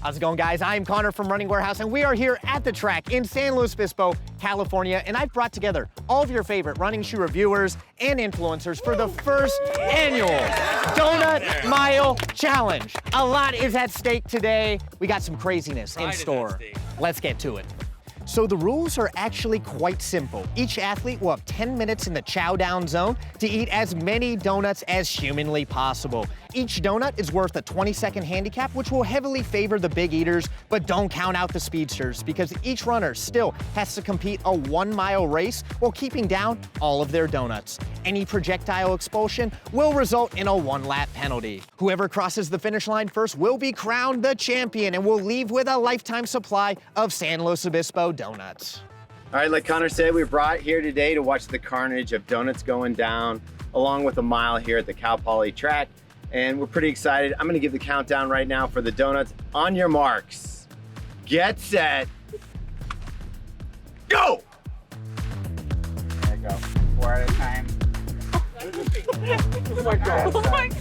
How's it going, guys? I'm Connor from Running Warehouse, and we are here at the track in San Luis Obispo, California, and I've brought together all of your favorite running shoe reviewers and influencers for the first annual Donut Mile Challenge. A lot is at stake today. We got some craziness in store. Let's get to it. So the rules are actually quite simple. Each athlete will have 10 minutes in the chow down zone to eat as many donuts as humanly possible. Each donut is worth a 20-second handicap, which will heavily favor the big eaters, but don't count out the speedsters because each runner still has to compete a 1-mile race while keeping down all of their donuts. Any projectile expulsion will result in a 1-lap penalty. Whoever crosses the finish line first will be crowned the champion and will leave with a lifetime supply of San Luis Obispo donuts. All right, like Connor said, we're brought here today to watch the carnage of donuts going down, along with a mile here at the Cal Poly track. And we're pretty excited. I'm gonna give the countdown right now for the donuts. On your marks, get set, go! There you go, 4 at a time. Oh my God. Oh my God.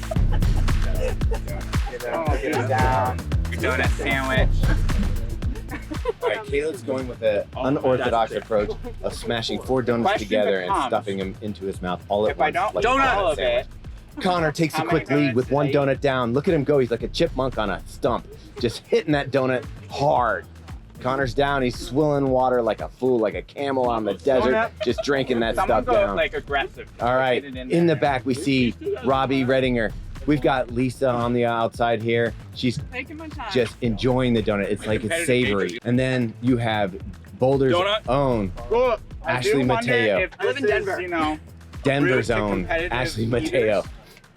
Get it down. Donut sandwich. All right, Caleb's going with an unorthodox approach of smashing 4 donuts together and stuffing them into his mouth all at once. Like Donut sandwich. Connor takes a quick lead with 1 donut down. Look at him go, he's like a chipmunk on a stump, just hitting that donut hard. Connor's down, he's swilling water like a fool, like a camel on the desert, just drinking that stuff down. Like aggressive. All right, in the back we see Robbie Redinger. We've got Lisa on the outside here. She's just enjoying the donut. It's like it's savory. And then you have Boulder's own Ashley Mateo. I live in Denver. You know, Denver's own Ashley Mateo.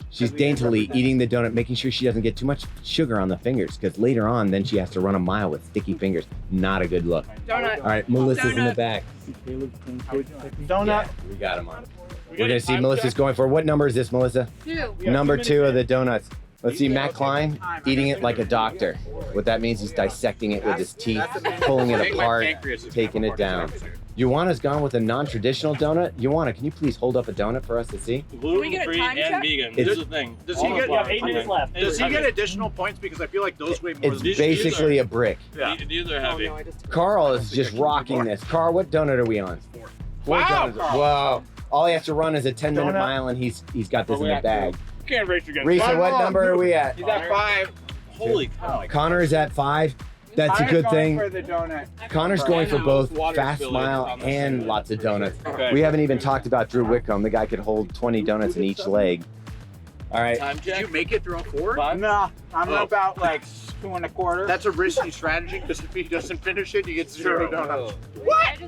She's daintily eating the donut, making sure she doesn't get too much sugar on the fingers, because later on, then she has to run a mile with sticky fingers. Not a good look. Donut. All right, Melissa's in the back. Donut. Yeah, we got him on. We're gonna see Melissa's going for, what number is this, Melissa? 2. Number 2 of the donuts. Let's see Matt Klein eating it like a doctor. What that means, he's dissecting it with his teeth, pulling it apart, taking it down. Yuana's gone with a non-traditional donut. Yuana, can you please hold up a donut for us to see? Gluten-free and vegan. Here's the thing. Does he get 8 minutes left? Does he get additional points? Because I feel like those weigh more It's than basically a brick. These are heavy. Carl is just rocking this. Carl, what donut are we on? 4 donuts. Whoa. All he has to run is a 10-minute mile, and he's got this in the bag. Can't race against Risa, what number are we at? He's at 5. Holy cow. Connor is at 5. That's a good thing. For the donut. Connor's going for both fast mile and lots of donuts. We haven't even talked about Drew Whitcomb. The guy could hold 20 donuts in each leg. All right. Did you make it through a 4? No, I'm about like 2 1/4. That's a risky strategy because if he doesn't finish it, you get 0 donuts.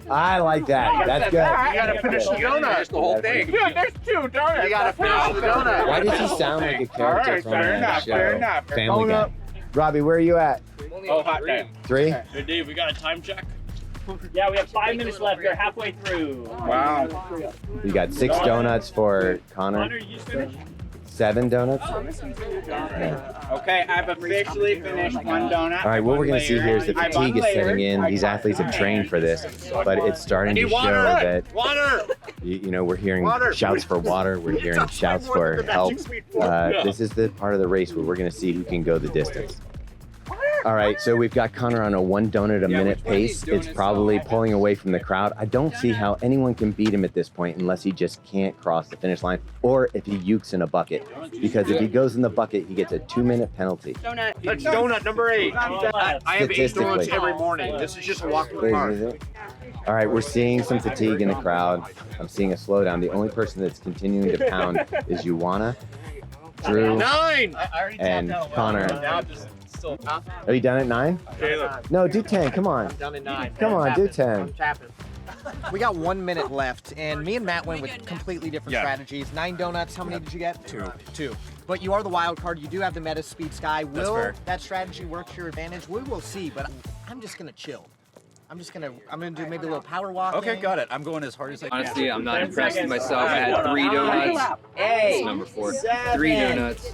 I like that. That's good. You gotta finish the donut. That's the whole thing. Dude, there's 2 donuts. You gotta finish the donut. Why does he sound like a character Alright, from fair a enough, show? fair enough. Family Guy. Robbie, where are you at? Oh, hot damn. 3? Hey, Dave, we got a time check? Yeah, we have 5 minutes left. We're halfway through. Wow. You got 6 donuts for Connor. Connor, you just finished? 7 donuts. Okay, I've officially finished 1 donut. All right, what we're going to see here is the fatigue is setting in. These athletes have trained for this, but it's starting to show that, you know, we're hearing shouts for water. We're hearing shouts for help. This is the part of the race where we're going to see who can go the distance. All right, so we've got Connor on a 1 donut a minute pace. It's probably pulling away from the crowd. I don't see how anyone can beat him at this point unless he just can't cross the finish line or if he ukes in a bucket. Because if he goes in the bucket, he gets a 2-minute penalty. Donut. That's donut number 8. I have 8 donuts every morning. This is just a walk in the park. All right, we're seeing some fatigue in the crowd. I'm seeing a slowdown. The only person that's continuing to pound is Yuana, Drew, 9! and Connor. Are you done at 9? No, do 10. Come on. Down at 9. Come on, do 10. We got 1 minute left, and me and Matt went with completely different strategies. 9 donuts. How many did you get? 2. But you are the wild card. You do have the meta speed sky. Will that strategy work to your advantage? We will see, but I'm just gonna chill. I'm gonna do maybe a little power walk. Okay, got it. I'm going as hard as I can. Honestly, I'm not impressed with myself. I had 3 donuts. That's number 4. 3 donuts.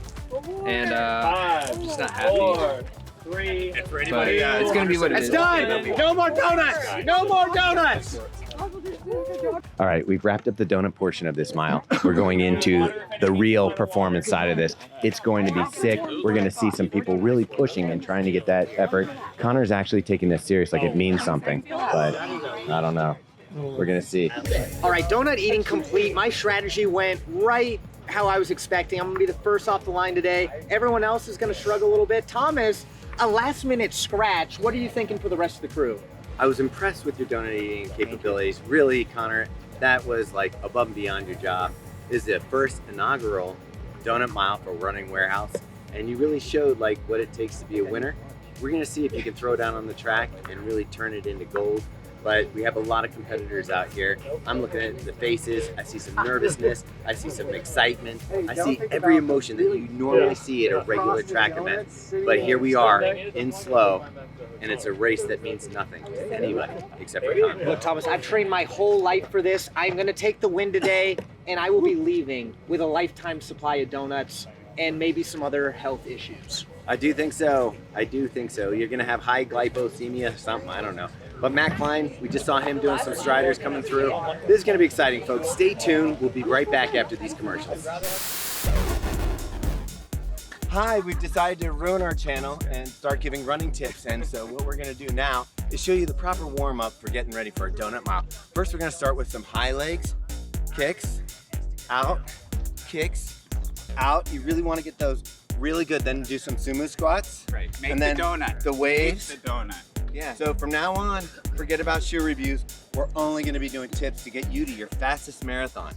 And I'm just not happy. 4, 3. And for But anybody, it's gonna be what it is. It's done! No more donuts! No more donuts! All right, we've wrapped up the donut portion of this mile. We're going into the real performance side of this. It's going to be sick. We're going to see some people really pushing and trying to get that effort. Connor's actually taking this serious, like it means something, but I don't know. We're going to see. All right, donut eating complete. My strategy went right how I was expecting. I'm gonna be the first off the line today. Everyone else is gonna struggle a little bit. Thomas, a last minute scratch. What are you thinking for the rest of the crew? I was impressed with your donut eating capabilities. Really, Connor, that was like above and beyond your job. This is the first inaugural donut mile for Running Warehouse, and you really showed like what it takes to be a winner. We're gonna see if you can throw down on the track and really turn it into gold. But we have a lot of competitors out here. I'm looking at the faces. I see some nervousness. I see some excitement. I see every emotion that you normally see at a regular track event. But here we are in slow, and it's a race that means nothing to anybody except for Connor. Look, Thomas, I've trained my whole life for this. I'm gonna take the win today, and I will be leaving with a lifetime supply of donuts and maybe some other health issues. I do think so. I do think so. You're gonna have high glyposemia or something, I don't know. But Matt Klein, we just saw him doing some striders coming through. This is gonna be exciting, folks. Stay tuned. We'll be right back after these commercials. Hi, we've decided to ruin our channel and start giving running tips. And so what we're gonna do now is show you the proper warm up for getting ready for a donut mile. First, we're gonna start with some high legs, kicks, out, kicks, out. You really wanna get those really good. Then do some sumo squats. Right, make and then the donut. The waves. Make the donut. Yeah, so from now on, forget about shoe reviews. We're only gonna be doing tips to get you to your fastest marathon.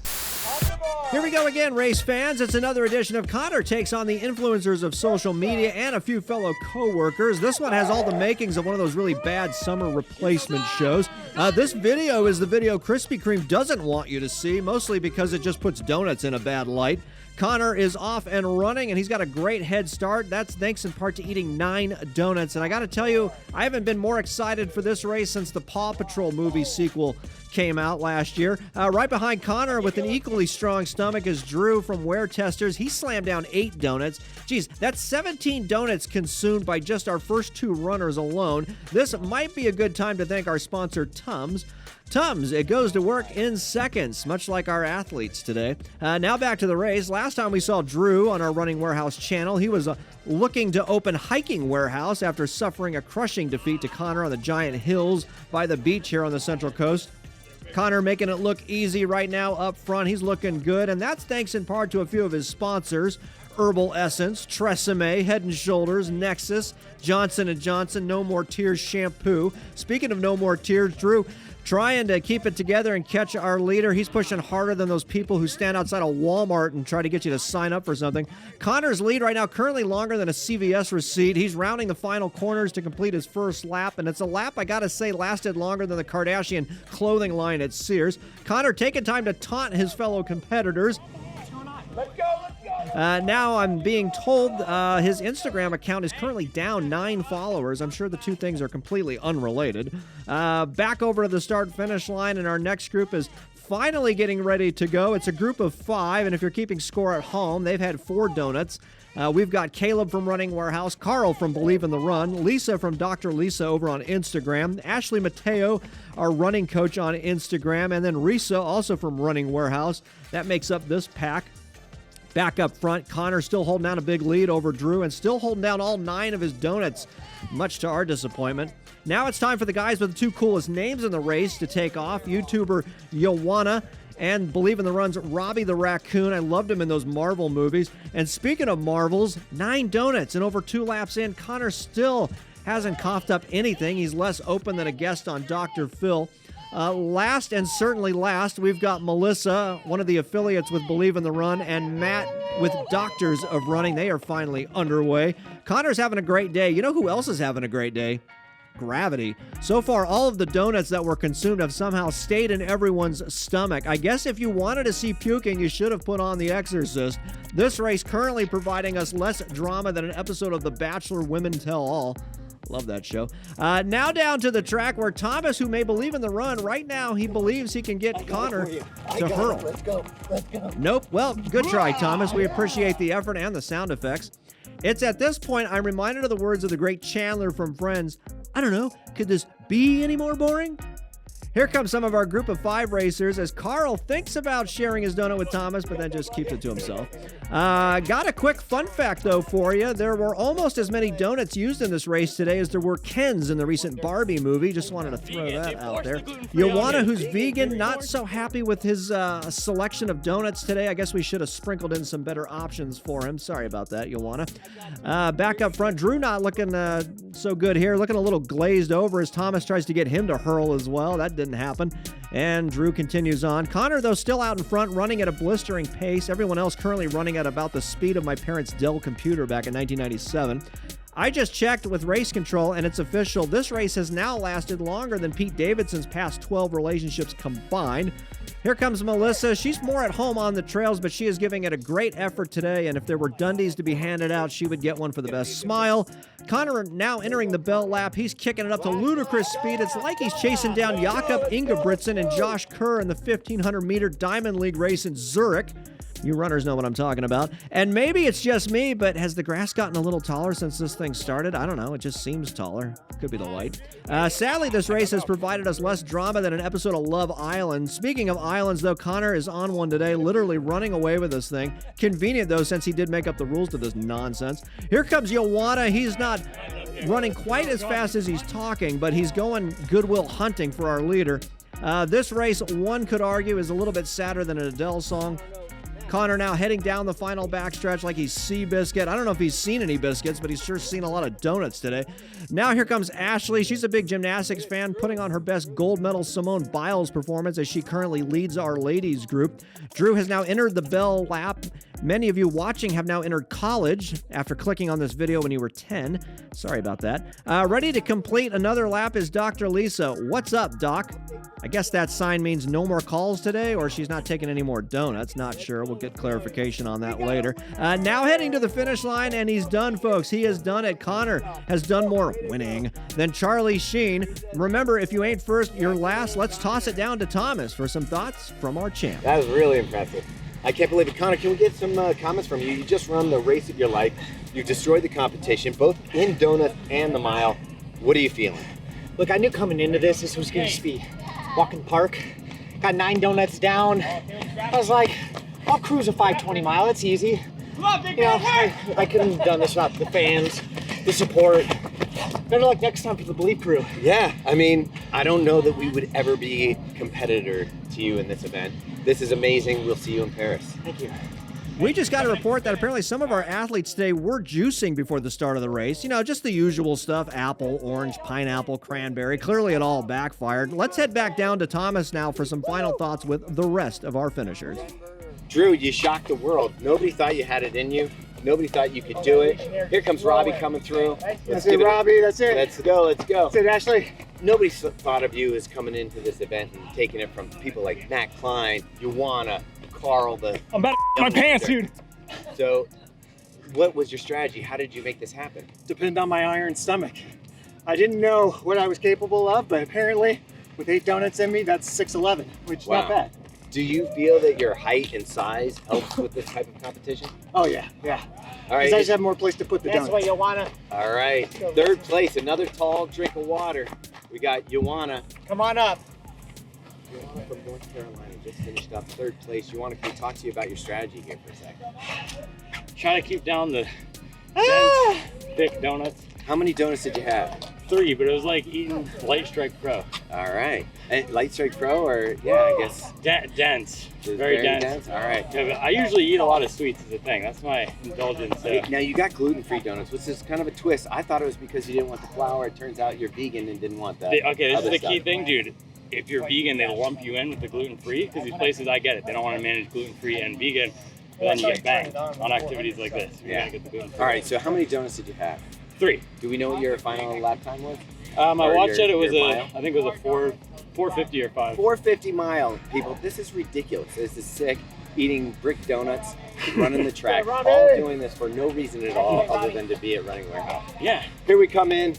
Here we go again, race fans. It's another edition of Connor Takes on the Influencers of Social Media and a few fellow co-workers. This one has all the makings of one of those really bad summer replacement shows. This video is the video Krispy Kreme doesn't want you to see, mostly because it just puts donuts in a bad light. Connor is off and running, and he's got a great head start. That's thanks in part to eating 9 donuts. And I got to tell you, I haven't been more excited for this race since the Paw Patrol movie sequel came out last year. Right behind Connor with an equally strong stomach is Drew from Wear Testers. He slammed down 8 donuts. Geez, that's 17 donuts consumed by just our first 2 runners alone. This might be a good time to thank our sponsor, Tums. Tums, it goes to work in seconds, much like our athletes today. Now back to the race. Last time we saw Drew on our Running Warehouse channel, he was looking to open Hiking Warehouse after suffering a crushing defeat to Connor on the giant hills by the beach here on the Central Coast. Connor making it look easy right now up front. He's looking good, and that's thanks in part to a few of his sponsors. Herbal Essence, Tresemme, Head & Shoulders, Nexus, Johnson & Johnson, No More Tears Shampoo. Speaking of No More Tears, Drew, trying to keep it together and catch our leader. He's pushing harder than those people who stand outside of Walmart and try to get you to sign up for something. Connor's lead right now currently longer than a CVS receipt. He's rounding the final corners to complete his first lap, and it's a lap, I gotta say, lasted longer than the Kardashian clothing line at Sears. Connor taking time to taunt his fellow competitors. Let's go. Now I'm being told his Instagram account is currently down 9 followers. I'm sure the two things are completely unrelated. Back over to the start-finish line, and our next group is finally getting ready to go. It's a group of 5, and if you're keeping score at home, they've had 4 donuts. We've got Caleb from Running Warehouse, Carl from Believe in the Run, Lisa from Dr. Lisa over on Instagram, Ashley Mateo, our running coach on Instagram, and then Risa, also from Running Warehouse. That makes up this pack. Back up front, Connor still holding down a big lead over Drew and still holding down all 9 of his donuts, much to our disappointment. Now it's time for the guys with the 2 coolest names in the race to take off. YouTuber Yoanna and Believe in the Run's Robbie the Raccoon. I loved him in those Marvel movies. And speaking of Marvels, 9 donuts and over 2 laps in, Connor still hasn't coughed up anything. He's less open than a guest on Dr. Phil. Last and certainly last, we've got Melissa, one of the affiliates with Believe in the Run, and Matt with Doctors of Running. They are finally underway. Connor's having a great day. You know who else is having a great day? Gravity. So far, all of the donuts that were consumed have somehow stayed in everyone's stomach. I guess if you wanted to see puking, you should have put on The Exorcist. This race currently providing us less drama than an episode of The Bachelor Women Tell All. Love that show. Now down to the track where Thomas, who may believe in the run, right now he believes he can get Connor to hurl. Let's go. Nope. Well, good try, Thomas. We appreciate the effort and the sound effects. It's at this point I'm reminded of the words of the great Chandler from Friends. I don't know, could this be any more boring? Here comes some of our group of 5 racers as Carl thinks about sharing his donut with Thomas, but then just keeps it to himself. Got a quick fun fact, though, for you. There were almost as many donuts used in this race today as there were Kens in the recent Barbie movie. Just wanted to throw that out there. Joanna, who's vegan, not so happy with his selection of donuts today. I guess we should have sprinkled in some better options for him. Sorry about that, Joanna. Back up front, Drew not looking so good here. Looking a little glazed over as Thomas tries to get him to hurl as well. That didn't happen. And Drew continues on. Connor, though, still out in front, running at a blistering pace. Everyone else currently running at about the speed of my parents' Dell computer back in 1997. I just checked with race control, and it's official. This race has now lasted longer than Pete Davidson's past 12 relationships combined. Here comes Melissa. She's more at home on the trails, but she is giving it a great effort today, and if there were Dundies to be handed out, she would get one for the best smile. Connor now entering the bell lap. He's kicking it up to ludicrous speed. It's like he's chasing down Jakob Ingebrigtsen and Josh Kerr in the 1,500-meter Diamond League race in Zurich. You runners know what I'm talking about. And maybe it's just me, but has the grass gotten a little taller since this thing started? I don't know. It just seems taller. Could be the light. Sadly, this race has provided us less drama than an episode of Love Island. Speaking of islands, though, Connor is on one today, literally running away with this thing. Convenient, though, since he did make up the rules to this nonsense. Here comes Joanna. He's not running quite as fast as he's talking, but he's going Goodwill Hunting for our leader. This race, one could argue, is a little bit sadder than an Adele song. Connor now heading down the final backstretch like he's Seabiscuit. I don't know if he's seen any biscuits, but he's sure seen a lot of donuts today. Now here comes Ashley. She's a big gymnastics fan, putting on her best gold medal Simone Biles performance as she currently leads our ladies group. Drew has now entered the bell lap. Many of you watching have now entered college after clicking on this video when you were 10. Sorry about that. Ready to complete another lap is Dr. Lisa. What's up, Doc? I guess that sign means no more calls today, or she's not taking any more donuts. Not sure. We'll get clarification on that later. Now heading to the finish line, and he's done, folks. He has done it. Connor has done more winning than Charlie Sheen. Remember, if you ain't first, you're last. Let's toss it down to Thomas for some thoughts from our champ. That was really impressive. I can't believe it. Connor, can we get some comments from you? You just run the race of your life. You've destroyed the competition, both in donuts and the mile. What are you feeling? Look, I knew coming into this was going to be walking park. Got 9 donuts down. I was like, I'll cruise a 520 mile. It's easy. You know, I couldn't have done this without the fans, the support. Better luck next time for the Believe crew. Yeah, I mean, I don't know that we would ever be a competitor to you in this event. This is amazing. We'll see you in Paris. Thank you. We just got a report that apparently some of our athletes today were juicing before the start of the race. You know, just the usual stuff, apple, orange, pineapple, cranberry. Clearly it all backfired. Let's head back down to Thomas now for some final thoughts with the rest of our finishers. Drew, you shocked the world. Nobody thought you had it in you. Nobody thought you could do it. Here comes Robbie coming through. That's it, Robbie. That's it. Let's go. Let's go. That's it, Ashley. Nobody thought of you as coming into this event and taking it from people like Matt Klein, Joanna, Carl, I'm about to my pants, dude. So, what was your strategy? How did you make this happen? Depended on my iron stomach. I didn't know what I was capable of, but apparently with 8 donuts in me, that's 6'11", which is not bad. Do you feel that your height and size helps with this type of competition? Oh, yeah, yeah. All right. I just have more place to put the donuts. That's what you wanna. All right. 3rd place, another tall drink of water. We got Joanna. Come on up. Joanna from North Carolina just finished up 3rd place. Joanna, can we talk to you about your strategy here for a second? Try to keep down the dense, thick donuts. How many donuts did you have? 3, but it was like eating Light Strike Pro. All right. And Light Strike Pro, or yeah, I guess Dense. it was Very dense. All right. Yeah, but I usually eat a lot of sweets as a thing. That's my indulgence. Now you got gluten-free donuts, which is kind of a twist. I thought it was because you didn't want the flour. It turns out you're vegan and didn't want that. Okay, this is the key stuff. thing, dude. If you're vegan, they lump you in with the gluten-free, because these places, I get it. They don't want to manage gluten-free and vegan, but then you get banged on activities like this. You're gonna get the gluten-free. All right, so how many donuts did you have? 3. Do we know what your final lap time was? I watched your- it. It was your a, mile? I think it was a 450 or 5. 450 mile, people. This is ridiculous. This is sick. Eating brick donuts, running the track, all doing this for no reason at all other than to be at Running Warehouse. Yeah. Here we come in.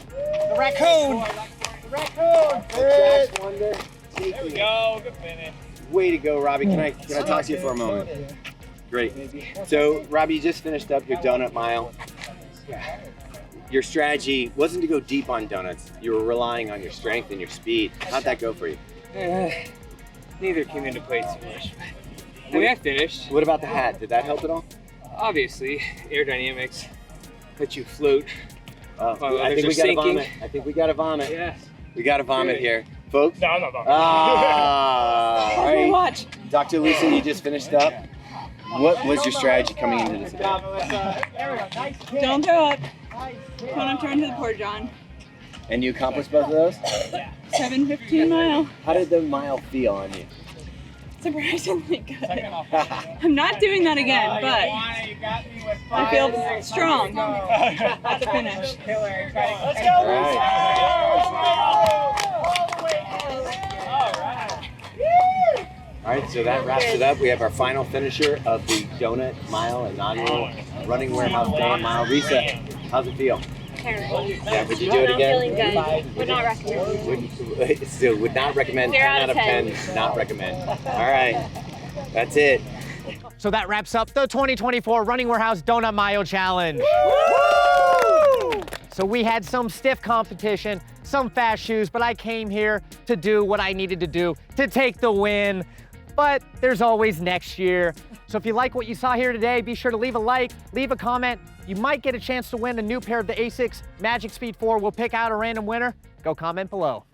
The raccoon. The raccoon. The Trash Wonder. There we go. Good finish. Way to go, Robbie. Can I talk to you for a moment? Great. So, Robbie, you just finished up your donut mile. your strategy wasn't to go deep on donuts. You were relying on your strength and your speed. How'd that go for you? Neither came into play too much. I mean, I finished. What about the hat? Did that help at all? Obviously, aerodynamics let you float. While I others think are we got to sinking. vomit. I think we got to vomit. Yes. We got to vomit Good. here. Folks? No, I'm not vomiting. All right. Watch. Dr. Lisa, you just finished up. What was your strategy coming into this event? Don't throw up. Don't turn to the port, John. And you accomplished both of those? 7:15 mile. How did the mile feel on you? Surprisingly good. I'm not doing that again, but I feel strong at the finish. Let's go, All right, so that wraps it up. We have our final finisher of the Donut Mile inaugural Running Warehouse Day Mile. Risa, how's it feel? Yeah, would you do it again? Feeling good. Would not recommend. Still, would not recommend. 0 10 out of 10, not recommend. All right, that's it. So that wraps up the 2024 Running Warehouse Donut Mile Challenge. So we had some stiff competition, some fast shoes, but I came here to do what I needed to do to take the win. But there's always next year. So if you like what you saw here today, be sure to leave a like, leave a comment. You might get a chance to win a new pair of the ASICS Magic Speed 4. We'll pick out a random winner. Go comment below.